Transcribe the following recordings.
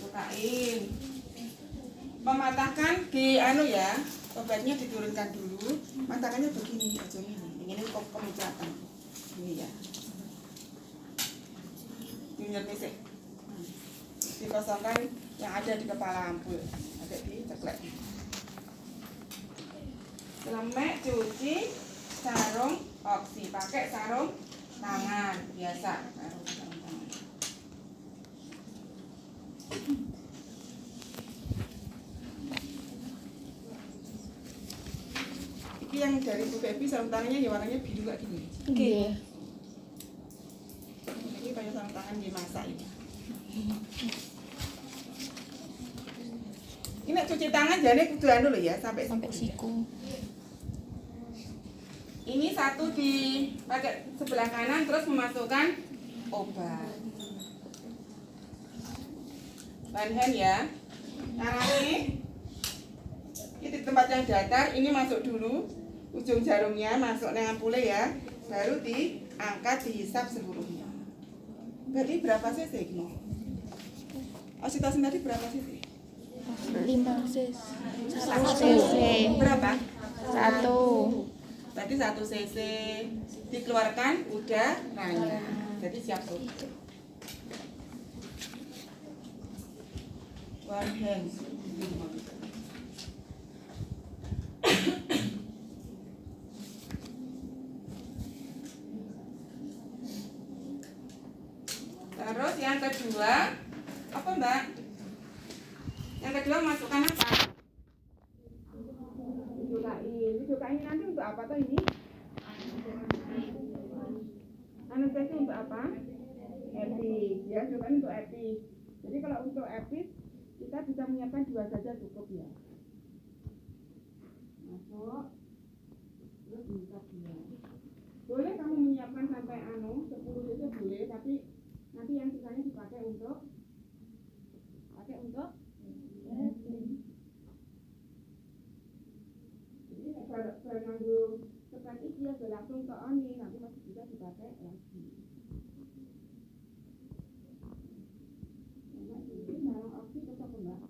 bukain. Mematahkan di ya, obatnya diturunkan dulu. Matahkannya begini aja ini kok kemucatan. Ini ya. Minyak misik. Dikosongkan yang ada di kepala ampul, ada di ceklek. Lemek cuci sarung oksi, pakai sarung tangan biasa, sarung tangan. Ini yang dari Bu Febi sarung tangannya ya warnanya biru kayak gini. Oke. Ini kayak sarung tangan dimasak ini. Ini cuci tangan jadi kuduan dulu ya sampai siku. Ini satu dipakai sebelah kanan terus memasukkan obat. One hand ya. Caranya ini di tempat yang datar ini masuk dulu ujung jarumnya masuk dengan ampule ya. Baru diangkat dihisap seluruhnya. Berarti berapa cc ini? Oksitosin tadi berapa cc? 5 cc. 1 cc. Berapa? 1. Berarti 1 cc dikeluarkan udaranya. Jadi siap suntik. One hand. Terus yang kedua apa Mbak? Yang kedua masukkan apa? Didukain nanti untuk apa tuh ini? Anestesi untuk apa? Epi, ya didukain untuk epi. Jadi kalau untuk epi kita bisa menyiapkan 2 saja cukup ya. Masuk, terus dihisap dia. Boleh kamu menyiapkan sampai 10 cc boleh, tapi nanti yang sisanya dipakai untuk Jadi kalau seperti iki ya langsung ke oni, nanti masih bisa dipakai lagi. Nah, ini barang oksi tetap enggak?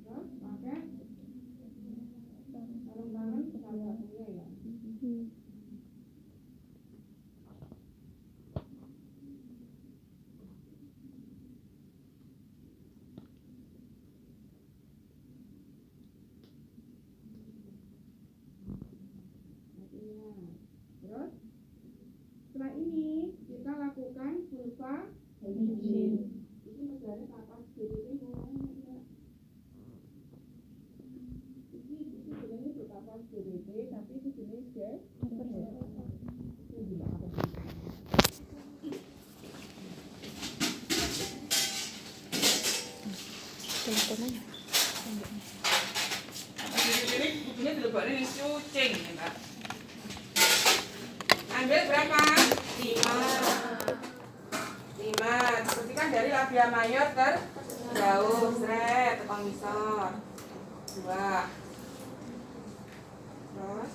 Terus pakai sarung tangan sekali satunya ya. Terus setelah ini kita lakukan vulva hygiene. Ini negara kapas DBT mulainya. Ini sebenarnya itu kapas DBT tapi itu jenis Teleponnya. Ini bukunya dileboknya ini cucing ya Mbak. Ambil berapa? 5. Bersihkan dari labia mayor terjauh. Seret, tepang misor. 2. Terus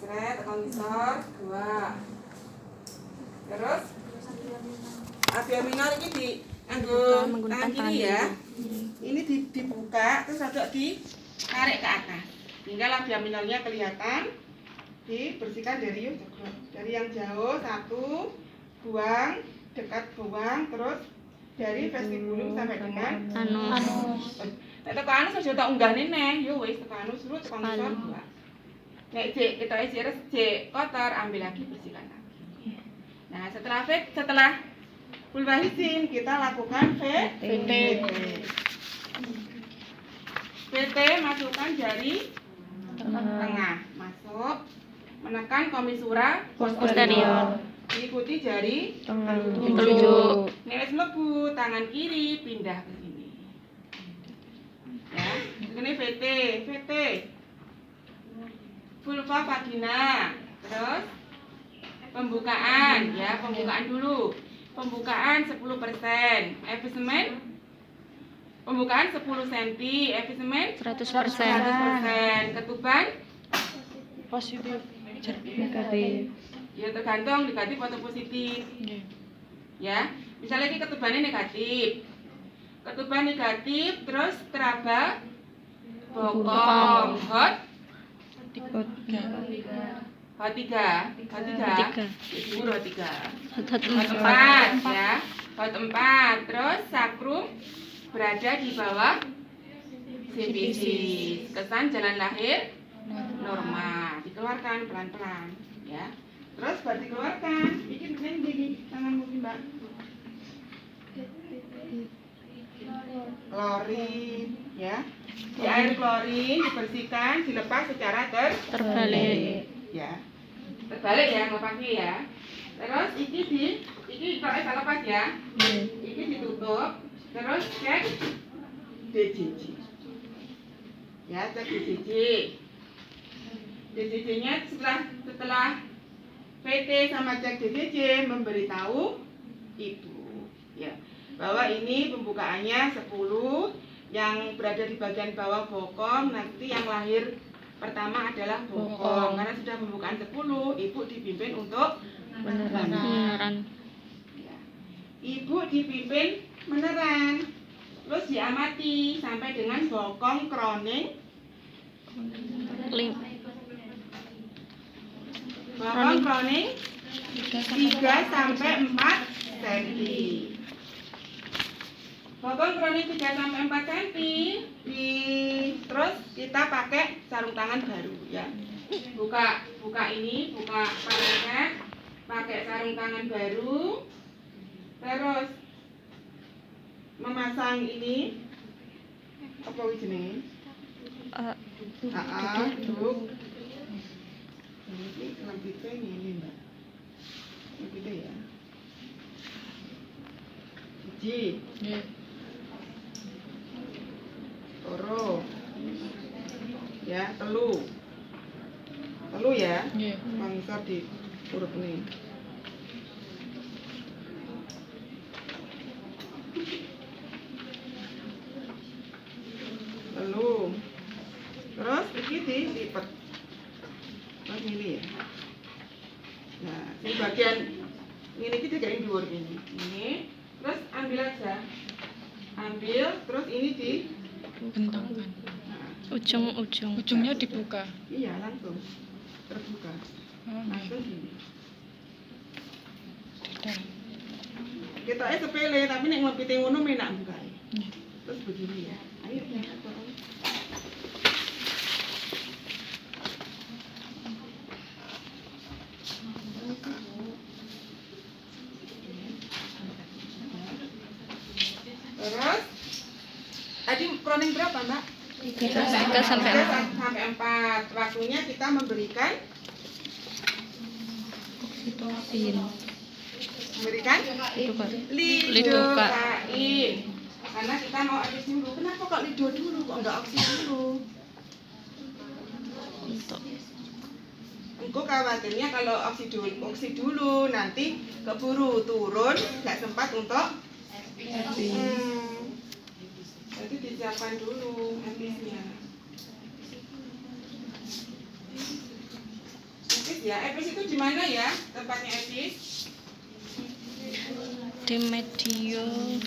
seret, tepang misor. 2. Terus labia minor ini dianggo tangan kiri ya. Ini dibuka terus agak ditarik ke atas. Hingga labia minornya kelihatan. Dibersihkan dari yang jauh 1, buang, dekat buang, terus dari vestibulum sampai dengan anus. Teko anus sudah tak unggah nene, yo wis teko anus terus teko ngisor 2. Nek kita isi kotor, ambil lagi bersihkan lagi. Nah setelah vulva hygiene kita lakukan VT. VT masukkan jari tengah masuk. Menekan komisura posterior. Diikuti jari telunjuk. Nek wis mlebu tangan kiri pindah ke sini. Ya, ini VT. Vulva vagina. Terus pembukaan ya, pembukaan dulu. Pembukaan 10%. Efismen pembukaan 10 cm, efismen 100%. Ketuban positif. Negatif. Ya tergantung negatif atau positif. Ya, misalnya ini ketubannya negatif. Ketuban negatif terus teraba bokong hot tiga hot 4 ya, hot 4 terus sakrum berada di bawah simfisis. Kesan jalan lahir normal, dikeluarkan pelan-pelan ya. Terus baru dikeluarkan. Bikin gini tanganmu Mbak. Klorin ya. Di air klorin dibersihkan, dilepas secara terbalik ya. Terbalik ya, ngepaknya ya. Terus iki kalau lepas ya. Iki ditutup. Terus cek DJJ. Ya, cek DJJ. DJJ-nya setelah PT sama cek DJJ memberitahu ibu ya bahwa ini pembukaannya 10, yang berada di bagian bawah bokong, nanti yang lahir pertama adalah bokong. Karena sudah pembukaan 10, ibu dipimpin untuk meneran. Ya. Ibu dipimpin meneran. Terus diamati sampai dengan bokong kroning. Bokong kroning 3 sampai 4 cm. Bokong kroning 3 sampai 4 cm. Terus kita pakai sarung tangan baru ya. Buka ini, buka paket, pakai sarung tangan baru. Terus memasang ini apa jenenge? Duk. Ini lambitnya ini Mbak. Lambitnya ya. Siji. Loro. Ya, telu ya. Mangsar di huruf ini. Telu. Terus iki dilipat. Terus ini ya. Nah, ini bagian ini kita kayak dhuwur ini. Ini. Terus ambil aja. Ambil, terus ini bentangkan. Ujungnya dibuka. Iya, langsung terbuka. Langsung gini. Kita sepele, tapi nek ngepite ngono menak buka. Terus begini ya. Ayo ya. Terus tadi kroning berapa Mbak? 3 sampai 4. Waktunya kita memberikan lidokain. Karena kita mau habis dulu. Kenapa kok lido dulu? Kok enggak oksi dulu? Engko khawatirnya kalau oksi dulu nanti keburu turun, nggak sempat untuk jadi disiapkan dulu episnya. Epis ya, epis itu di mana ya tempatnya epis? Di medium.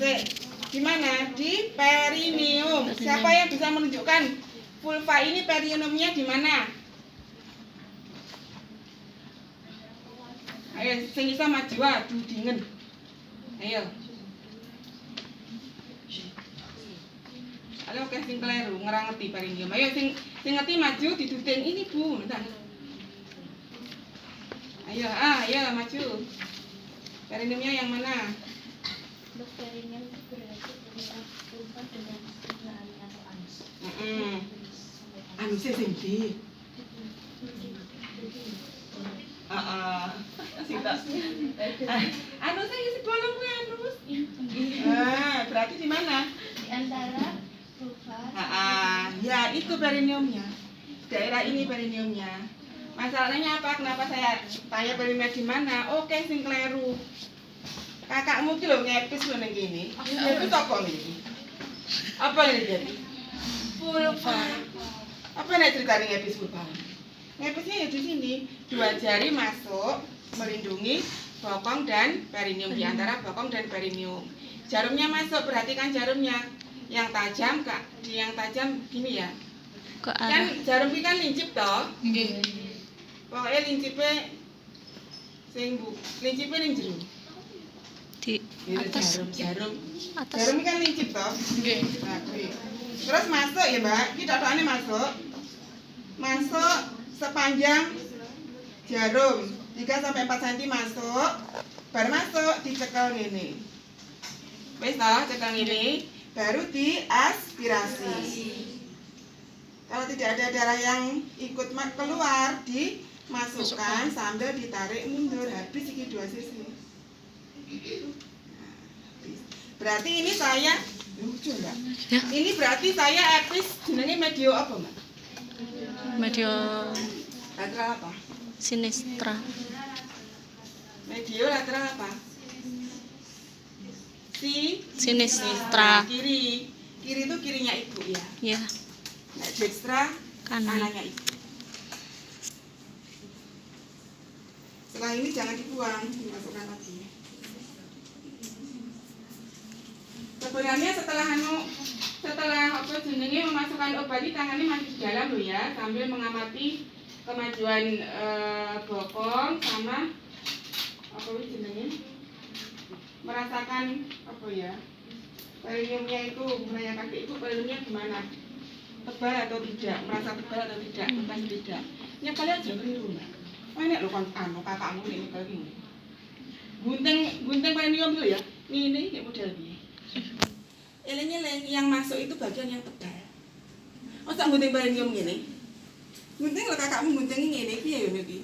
Di mana? Di perineum. Siapa yang bisa menunjukkan vulva ini perineumnya di mana? Ayo, sing iso maju adu dingin. Ayo. Halo, oke sing kleru ngerang ngerti perineum. Ayo sing ngerti maju diduting ini Bu. Bentar. Ayo maju. Perineumnya yang mana? Perineum itu berarti vulva dengan lari atau anus. Anusnya sing ndi? Anusnya isi bolong kuwi anus. Berarti di mana? Di antara vulva. Ya itu perineumnya. Daerah ini perineumnya. Masalahnya apa? Kenapa saya tanya perineumnya di mana? Oke, sing kleru. Kakakmu ki lho ngepis lho ning kene. Ngepis apa iki? Apa ini jadi? Vulva. Apa nek ceritane ngepis vulva? Ngepisnya ya di sini. 2 jari masuk melindungi bokong dan perineum, di antara bokong dan perineum. Jarumnya masuk, perhatikan jarumnya. Yang tajam, Kak, yang tajam gini ya. Ke arah. Kan jarum ini kan lincip toh. Nggih. Pokoknya lincipnya lincipnya ning jero. Di atas. Jarum. Atas. Jarum ini kan lincip toh. Nggih. Nah, kuwi. Terus masuk ya, Mbak. Iki totokane masuk. Masuk sepanjang jarum 3 sampai 4 cm masuk. Baru masuk dicekel ngene. Wis toh, cekel ngene, baru diaspirasi. Kalau tidak ada darah yang ikut keluar, dimasukkan sambil ditarik mundur. Habis iki 2 cc. Berarti ini saya lucu enggak? Ya. Ini berarti saya etis jenenge medio apa, Mbak? Medio Lateral apa? sinistra. Medio lateral apa? Sinistra. Kiri. Kiri itu kirinya ibu ya. Ya, Nah, dextra kanan. kanannya ibu. Setelah ini jangan dibuang, dimasukkan lagi. Sebenarnya setelah apa jenenge memasukkan obat ini tangannya masih di dalam loh ya, sambil mengamati kemajuan bokong sama apa jenenge, merasakan apa ya, perineumnya itu, menanyakan ke ibu perineumnya gimana, tebal atau tidak, merasa tebal atau tidak, tebal tidak. Ya kalian aja keliru, Mbak. Oh ini loh kakakmu ini lagi. Gunting perineum itu ya, ini kayak model ini. Eleng-eleng yang masuk itu bagian yang tebal. Oh tak gunting perineum gini. Gunting lo kakakmu gunting ini piye yo niki?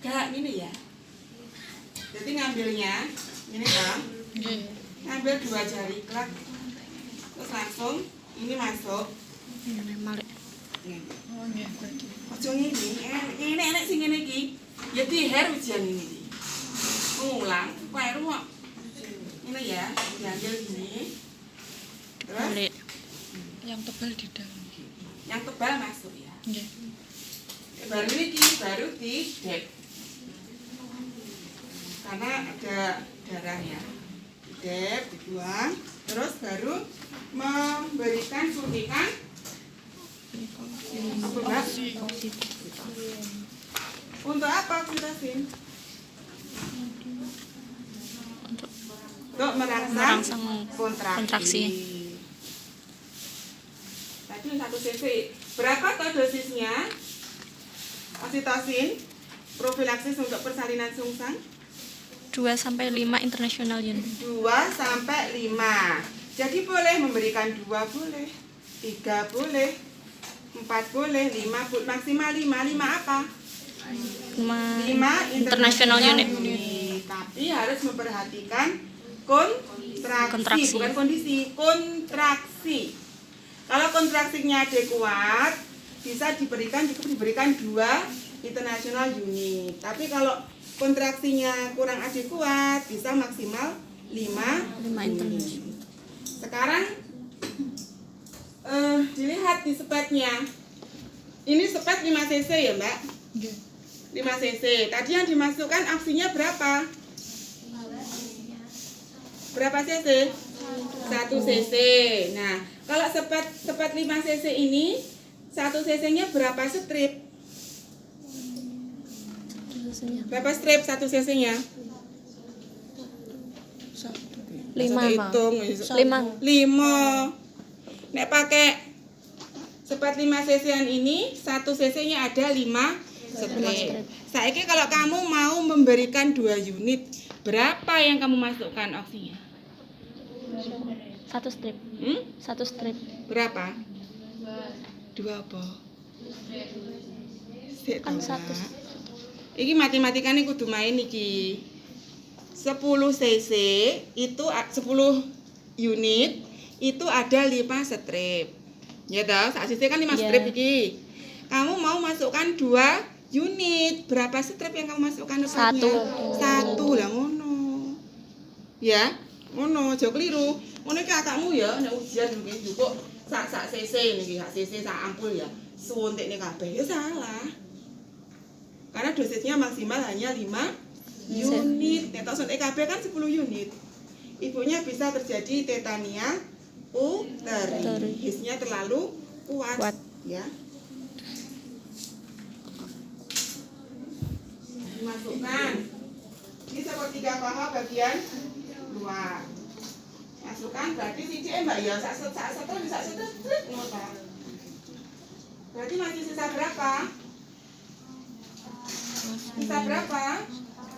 Gak ini ya. Jadi ngambilnya ini kan. Nggih. Ngambil 2 jari klak. Terus langsung ini masuk. Ini malik. Oh nggih. Ojo ngene enek sing ngene iki. Ya diher ujian ini. Ngulang, kleru kok. Ini ya, diambil gini. Terus Balik. Yang tebal di dalam. yang tebal masuk ya. Nggih. Baru ini baru di dek. Karena ada darahnya. Dek, dibuang. Terus baru memberikan suntikan apa, Mbak? Untuk apa oksitosin? Untuk merangsang kontraksi. Tadi 1 cc. Berapa toh dosisnya? Oksitosin profilaksis untuk persalinan sungsang 2 sampai 5 international unit. 2 sampai 5. Jadi boleh memberikan 2 boleh, 3 boleh, 4 boleh, 5 boleh, maksimal 5. 5 apa? 5 international unit. Tapi harus memperhatikan kontraksi, bukan kondisi, kontraksi. Kalau kontraksinya adekuat, bisa cukup diberikan 2 international unit. Tapi kalau kontraksinya kurang adekuat, bisa maksimal 5 unit. Sekarang dilihat di sepetnya. Ini sepet 5 cc ya, Mbak? Nggih. 5 cc. Tadi yang dimasukkan aksinya berapa? Berapa cc? 1 cc. Nah, kalau sepet 5 cc ini 1 cc-nya berapa strip? Berapa strip 1 cc-nya? 5. Hitung. 5. Nek pakai sepet 5 cc-an ini 1 cc-nya ada 5 strip. Saiki kalau kamu mau memberikan 2 unit, berapa yang kamu masukkan oksinya? 1 strip. 1 strip. Berapa? 2 apa? Sik Kan ta, 1. Mbak. Iki matematikane kudu main iki. 10 cc itu 10 unit itu ada 5 strip. Ya toh, sak cc kan 5 strip iki. Kamu mau masukkan 2 unit, berapa strip yang kamu masukkan obatnya? 1 lah ngono. Ya, ngono, aja keliru. Ngono iki kakakmu ya nek ujian nggih njupuk sak cc niki, sak cc sak ampul ya. Suntikne kabeh ya salah. Karena dosisnya maksimal hanya 5 unit. Tetosun EKB kan 10 unit. Ibunya bisa terjadi tetania uteri. Hisnya terlalu kuat. Ya. Dimasukkan. Ini sepertiga paha bagian luar. Masukkan berarti siji Mbak ya, sak setengah bisa ngono. Berarti masih sisa berapa? Sisa berapa?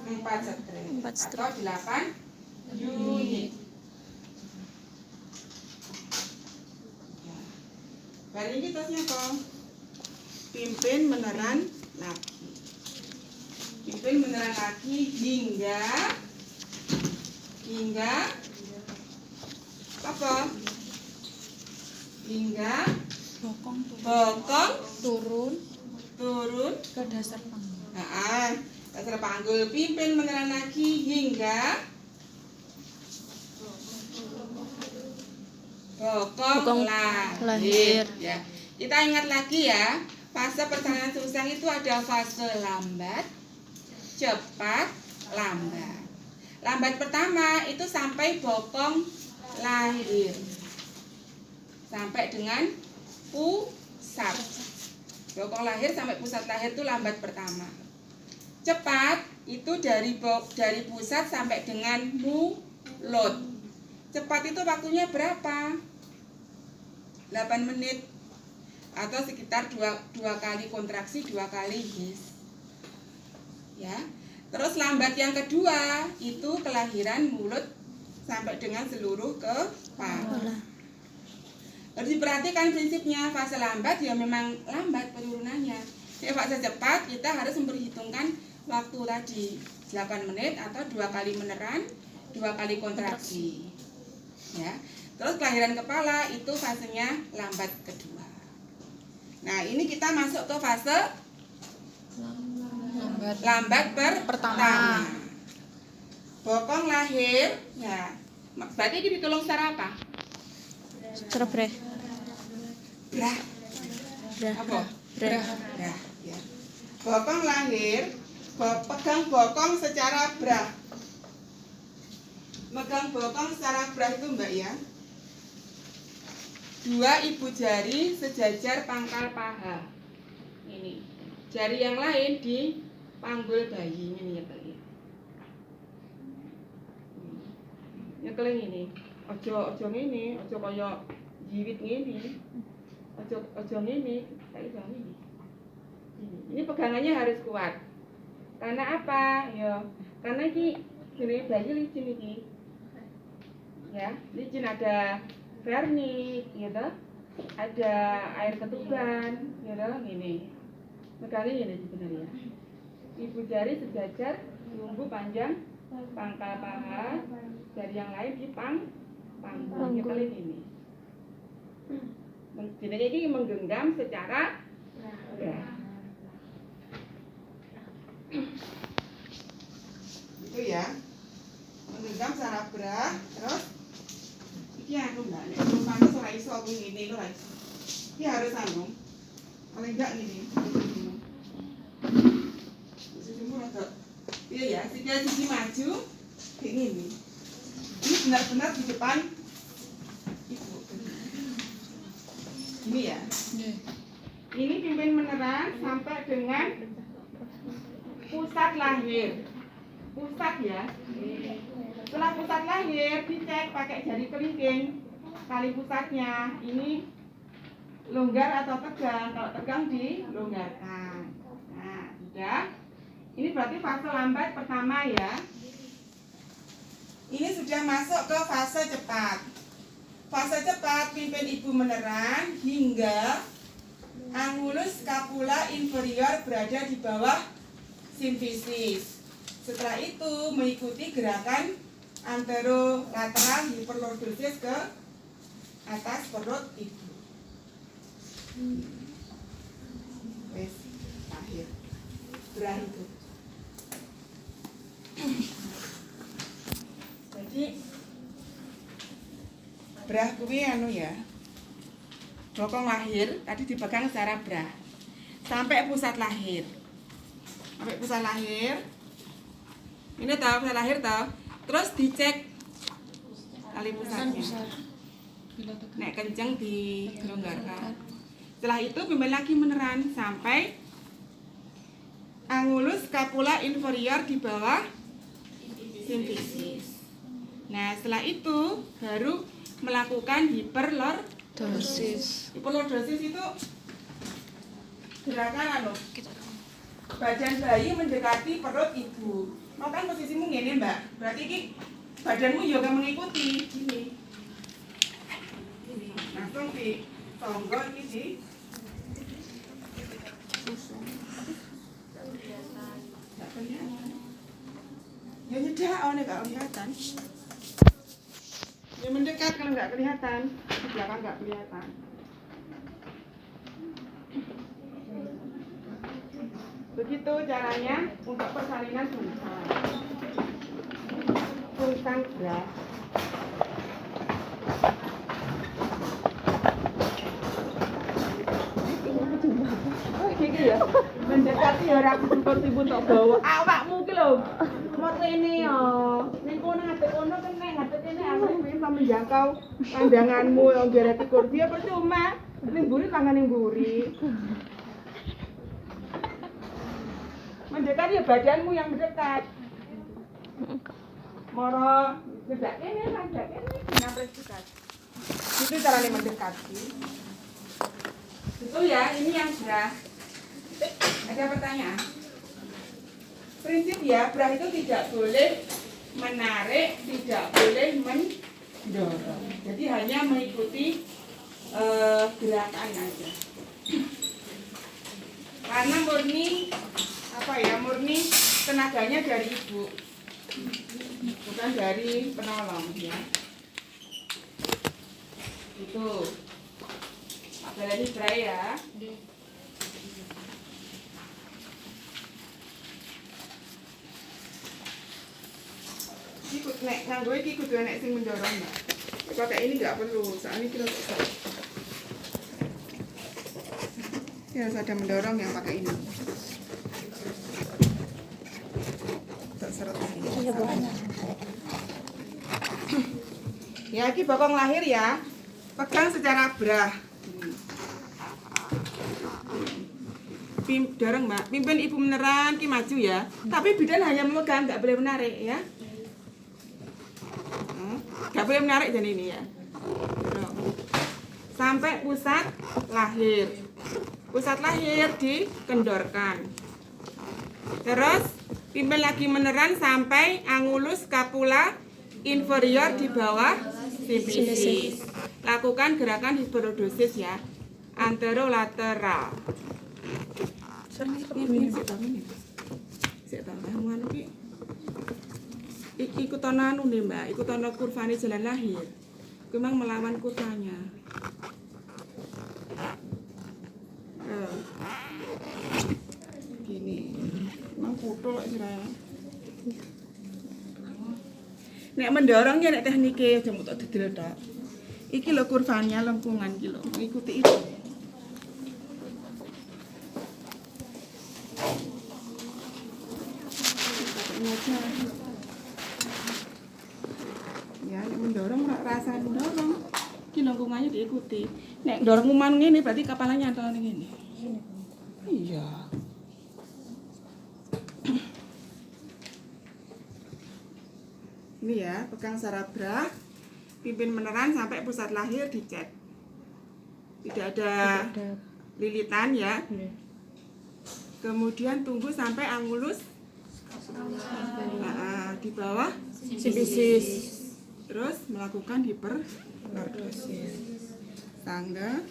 4 strip. 4 strip. Atau 8 unit. Hari ini tasnya kok pimpin meneran lagi. Pimpin meneran lagi hingga apa? Hingga Bokong turun ke dasar panggul. Nah, dasar panggul. Pimpin meneran lagi hingga bokong lahir. Ya. Kita ingat lagi ya, fase persalinan sungsang itu ada fase lambat, cepat, lambat. Lambat pertama itu sampai bokong lahir, sampai dengan pusat. Bokong lahir sampai pusat lahir itu lambat pertama. Cepat itu dari pusat sampai dengan mulut. Cepat itu waktunya berapa? 8 menit atau sekitar 2 kali kontraksi, 2 kali his. Ya. Terus lambat yang kedua itu kelahiran mulut sampai dengan seluruh kepala. Harus diperhatikan prinsipnya, fase lambat ya memang lambat penurunannya. Jadi fase cepat kita harus memperhitungkan waktu tadi 8 menit atau 2 kali meneran, 2 kali kontraksi. Ya. Terus kelahiran kepala itu fasenya lambat kedua. Nah, ini kita masuk ke fase lambat pertama. Bokong lahir, ya. Berarti ini ditolong secara apa? Secara brah. Apa? Brah. Ya. Bokong lahir, pegang bokong secara brah. Megang bokong secara brah itu Mbak ya. 2 ibu jari sejajar pangkal paha. Ini. Jari yang lain di panggul bayi ini ya Mbak ya. Nyekeling ini. Ojo ngene, ojo kaya jiwit ngene. Ojo ngene, kayak ini. Ini pegangannya harus kuat. Karena apa? Ya, karena ini gini bayi licin iki. Ya, licin ada vernik, gitu. Ada air ketuban, gitu, gini. Megangin ini sebenarnya. Ibu jari sejajar, tunggu panjang pangkal paha, jari yang lain di panggul. Nyekelin ini. Jadi ini menggenggam secara itu ya, menggenggam secara brah, terus iki aku enggak nek pantes ora iso aku ngene lho. Iki harus anu. Paling enggak ngene. Iya ya, sisi maju kayak gini. Ini benar-benar di depan ibu. Ini ya. Ini pimpin meneran sampai dengan pusat lahir. Pusat ya. Setelah pusat lahir dicek pakai jari kelingking kali pusatnya. Ini longgar atau tegang. Kalau tegang dilonggarkan. Nah, sudah. Ini berarti fase lambat pertama ya. Ini sudah masuk ke fase cepat. Fase cepat pimpin ibu meneran hingga angulus scapula inferior berada di bawah simfisis. Setelah itu mengikuti gerakan anterolateral hiperlordosis ke atas perut ibu. Wes, akhir. Berakhir itu. Jadi brah kuwi anu ya. Bokong lahir tadi dipegang secara brah sampai pusat lahir. Sampai pusat lahir Ini tahu pusat lahir tahu. Terus dicek tali pusatnya. Nek kenceng dilonggarkan. Setelah itu pimpin lagi meneran sampai angulus scapula inferior di bawah simfisis. Nah, setelah itu baru melakukan hiperlordosis. Hiperlordosis itu gerakan badan bayi mendekati perut ibu. Mau kan posisimu ngene, Mbak. Berarti ini badanmu juga mengikuti ini. Langsung di tonggol ini di ya nyedak, oh ini nggak kelihatan. Ya mendekat kalau nggak kelihatan, di belakang nggak kelihatan. Begitu caranya untuk persalinan pungkang beras. Iki ya, mendekati ora kursi tok bawa. Awakmu ki lho. Mot rene ya. Ning kono ngadep kono kene ngadep kene aku bisa menjangkau pandanganmu yang gereti kursi ya percuma. Ning mburi tangan ning mburi. Mendekat ya badanmu yang mendekat. Moro ngedak kene ngedak kene napres dekat. Itu caranya mendekati. Betul ya, ini yang brah. Ada pertanyaan? Prinsip ya, brah itu tidak boleh menarik, tidak boleh mendorong. Jadi hanya mengikuti gerakan aja. Karena murni murni tenaganya dari ibu, bukan dari penolong ya. Itu. Balani brah ya. Ikut nek nganggo iki kudu nek sing mendorong, Mbak. Pakai ini enggak perlu, soalnya kita ya ada mendorong yang pakai ini. Tak seret ini. Ya, iki bokong lahir ya. Pegang secara brah. Dorong, Mbak. Pimpin ibu meneran ki maju ya. Tapi bidan hanya memegang, nggak boleh menarik ya. Nggak boleh menarik jadi ini ya. Dorong. Sampai pusat lahir. Pusat lahir dikendorkan. Terus pimpin lagi meneran sampai angulus scapula inferior di bawah simfisis. Lakukan gerakan hiperlordosis ya. Anterolateral. Ikut anu nih Mbak, ikut tono kurvane jalan lahir. Memang melawan kurvanya. Gini, memang kutul istilahnya. Nek mendorongnya nek tekniknya aja mutok didel tok. Iki lho kurvanya lengkungan iki lho, ikuti itu. Ya, nek mendorong rasa mendorong. Iki lengkungannya diikuti. Nek dorong uman ngene berarti kepalanya antara ngene. Iya. Ini ya, pegang sarabra, pimpin meneran sampai pusat lahir dicek. Tidak ada lilitan ya. Kemudian tunggu sampai angulus di bawah simfisis. Terus melakukan hiperlordosis. Tangga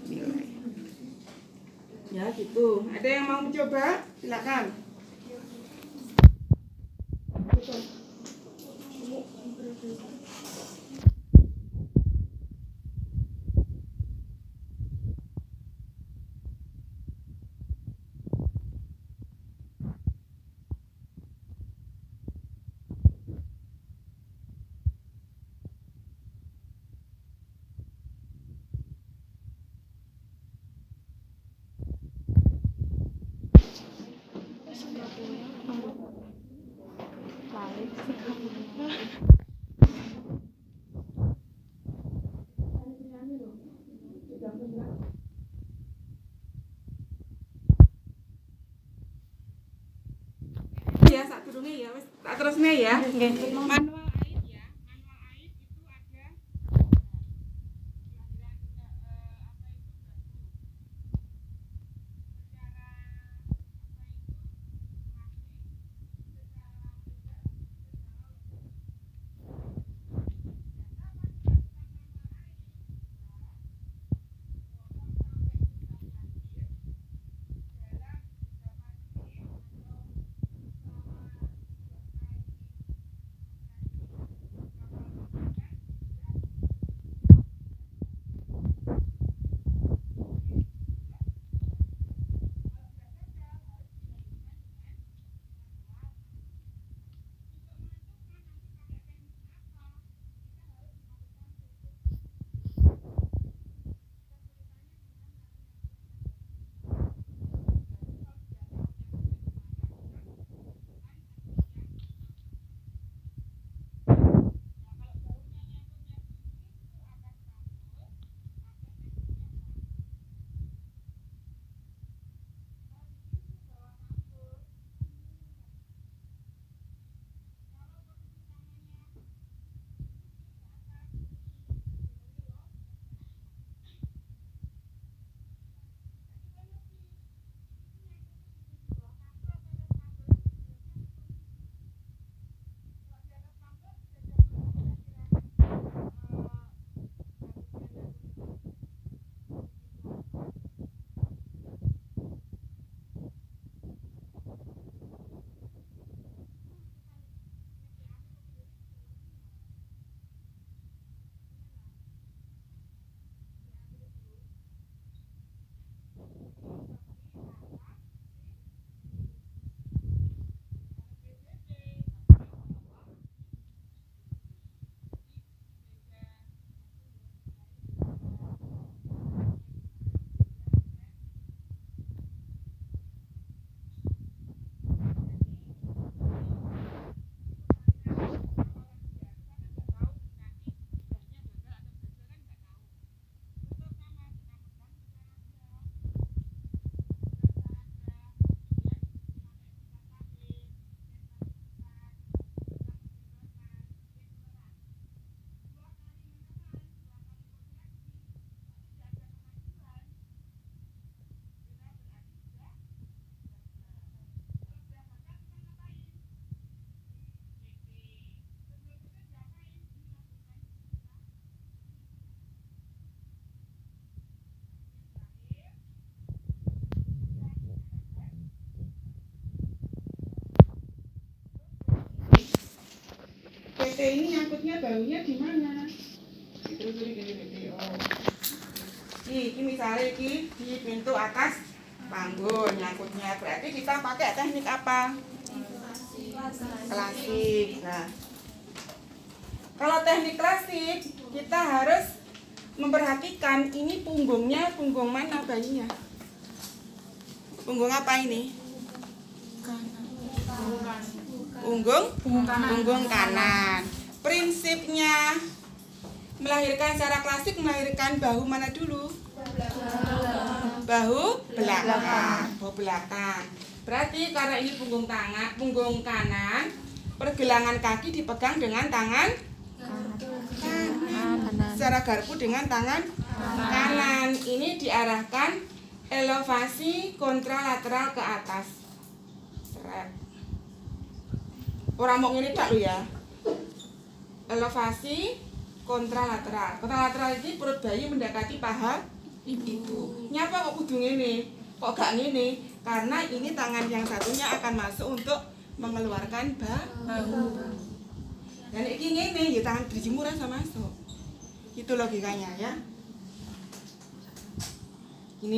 nilai. Ya gitu. Ada yang mau mencoba? Silakan. Ya, sak durunge ya, wis tak terusne ya. Nggih. Manual aid ya. Manual aid itu ada PT ini nyangkutnya baunya di mana? Terus gini. Oh. Ini misalnya di pintu atas panggung nyangkutnya, berarti kita pakai teknik apa? Klasik. Nah, kalau teknik klasik kita harus memperhatikan ini punggungnya, punggung mana bayinya? Punggung apa ini? Punggung kanan. Prinsipnya melahirkan secara klasik melahirkan bahu mana dulu? Bahu belakang. Berarti karena ini punggung kanan, pergelangan kaki dipegang dengan tangan kanan. Secara garpu dengan tangan kanan. Ini diarahkan elevasi kontralateral ke atas. Seret. Orang mau ngene tak lu ya. Elevasi kontralateral. Kontralateral ini perut bayi mendekati paha ibu. Nyapa kok kudu ngene? Kok gak ngene? Karena ini tangan yang satunya akan masuk untuk mengeluarkan bahu. Dan iki ngene ya tangan driji murah sama masuk. Itu logikanya ya.